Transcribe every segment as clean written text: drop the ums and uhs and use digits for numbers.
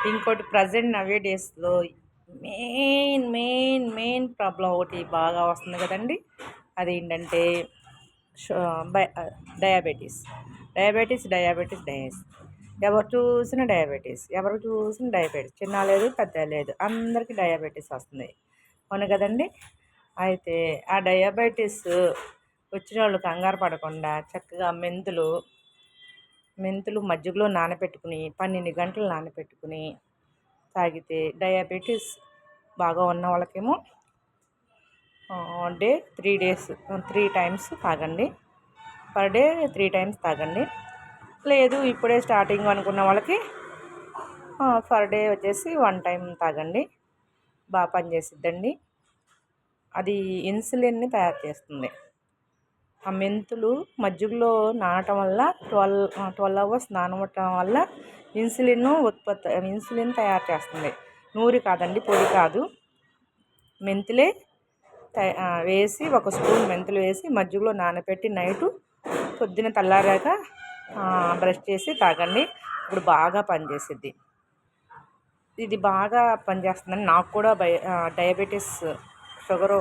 ఇంకోటి ప్రజెంట్ నవే డేస్లో main problem ఒకటి బాగా వస్తుంది కదండి. అదేంటంటే డయాబెటీస్ డయాబెటీస్ డయాబెటీస్ డయాస్ ఎవరు చూసిన డయాబెటీస్ చిన్న లేదు పెద్ద లేదు అందరికీ డయాబెటీస్ వస్తుంది. అవును కదండి. అయితే ఆ డయాబెటీస్ వచ్చిన వాళ్ళు కంగారు పడకుండా చక్కగా మెంతులు మజ్జిగలో నానబెట్టుకుని 12 గంటలు నానబెట్టుకుని తాగితే డయాబెటీస్ బాగా ఉన్న వాళ్ళకేమో డే 3 డేస్ 3 టైమ్స్ తాగండి. పర్ డే 3 టైమ్స్ తాగండి. లేదు ఇప్పుడే స్టార్టింగ్ అనుకున్న వాళ్ళకి పర్ డే వచ్చేసి 1 టైం తాగండి. బాగా పనిచేసిద్దండి. అది ఇన్సులిన్ని తయారు చేస్తుంది. ఆ మెంతులు మజ్జిగలో నానటం వల్ల 12 అవర్స్ నానబెట్టడం వల్ల ఇన్సులిన్ తయారు చేస్తుంది. నూరి కాదండి, పొడి కాదు. మెంతులే వేసి 1 స్పూన్ మెంతులు వేసి మజ్జిగలో నానబెట్టి నైటు పొద్దున తెల్లారాక బ్రష్ చేసి తాగండి. ఇప్పుడు బాగా పనిచేసిద్ది. ఇది బాగా పనిచేస్తుందని నాకు కూడా డయాబెటీస్ షుగర్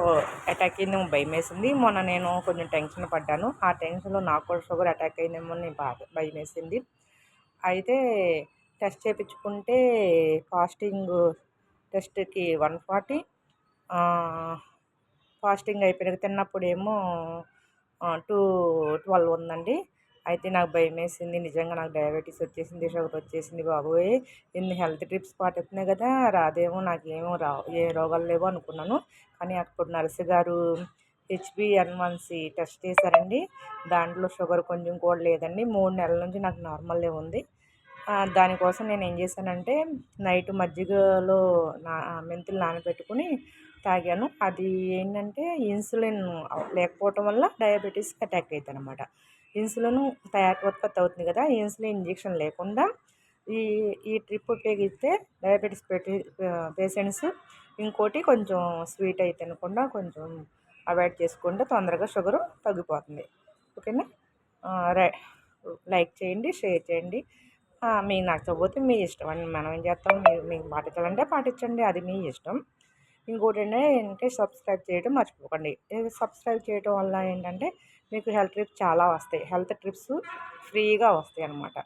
అటాక్ అయిందేమో భయం వేసింది. మొన్న నేను కొంచెం టెన్షన్ పడ్డాను. ఆ టెన్షన్లో నాకు కూడా షుగర్ అటాక్ అయిందేమో అని బాగా భయం వేసింది. అయితే టెస్ట్ చేయించుకుంటే ఫాస్టింగ్ టెస్ట్కి 140, ఫాస్టింగ్ అయిపోయినాక తిన్నప్పుడేమో 212 ఉందండి. అయితే నాకు భయం వేసింది. నిజంగా నాకు డయాబెటీస్ వచ్చేసింది, షుగర్ వచ్చేసింది బాబోయ్, ఇన్ని హెల్త్ టిప్స్ పాటిస్తున్నాయి కదా, రాదేమో, నాకేమో ఏ రోగాలు లేవో అనుకున్నాను. కానీ అప్పుడు నర్సు గారు HbA1c టెస్ట్ చేశారండి. దాంట్లో షుగర్ కొంచెం కూడా లేదండి. 3 నెలల నుంచి నాకు నార్మల్లే ఉంది. దానికోసం నేను ఏం చేశానంటే నైట్ మజ్జిగలో మెంతులు నానబెట్టుకుని తాగాను. అది ఏంటంటే ఇన్సులిన్ లేకపోవటం వల్ల డయాబెటీస్ అటాక్ అవుతుంది అనమాట. ఇన్సులిన్ ఉత్పత్తి అవుతుంది కదా, ఇన్సులిన్ ఇంజెక్షన్ లేకుండా ఈ ట్రిప్ ఉపయోగిస్తే డయాబెటీస్ పేషెంట్స్ ఇంకోటి కొంచెం స్వీట్ అయితే తినకుండా కొంచెం అవాయిడ్ చేసుకుంటే తొందరగా షుగరు తగ్గిపోతుంది. ఓకేనా. లైక్ చేయండి, షేర్ చేయండి. మీకు నచ్చకపోతే మీ ఇష్టం అండి. మనం ఏం చేస్తాం, మీకు పాటించాలంటే పాటించండి, అది మీ ఇష్టం. ఇంకోటి ఏంటంటే సబ్స్క్రైబ్ చేయడం మర్చిపోకండి. సబ్స్క్రైబ్ చేయడం వల్ల ఏంటంటే మీకు హెల్త్ ట్రిప్స్ చాలా వస్తాయి. హెల్త్ ట్రిప్స్ ఫ్రీగా వస్తాయి అన్నమాట.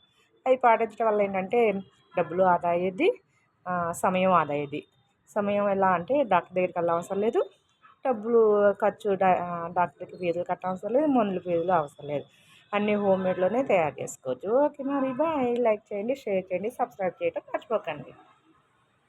అవి పాటించడం వల్ల ఏంటంటే డబ్బులు ఆదా అయ్యేది, సమయం ఆదా అయ్యేది. సమయం ఎలా అంటే డాక్టర్ దగ్గరికి వెళ్ళవసరం లేదు, డబ్బులు ఖర్చు డాక్టర్కి ఫీజులు కట్టవసరం లేదు, మందులు ఫీజులు అవసరం లేదు. అన్నీ హోమ్మేడ్లోనే తయారు చేసుకోవచ్చు. ఓకే మరి బాయ్. లైక్ చేయండి, షేర్ చేయండి, సబ్స్క్రైబ్ చేయడం మర్చిపోకండి.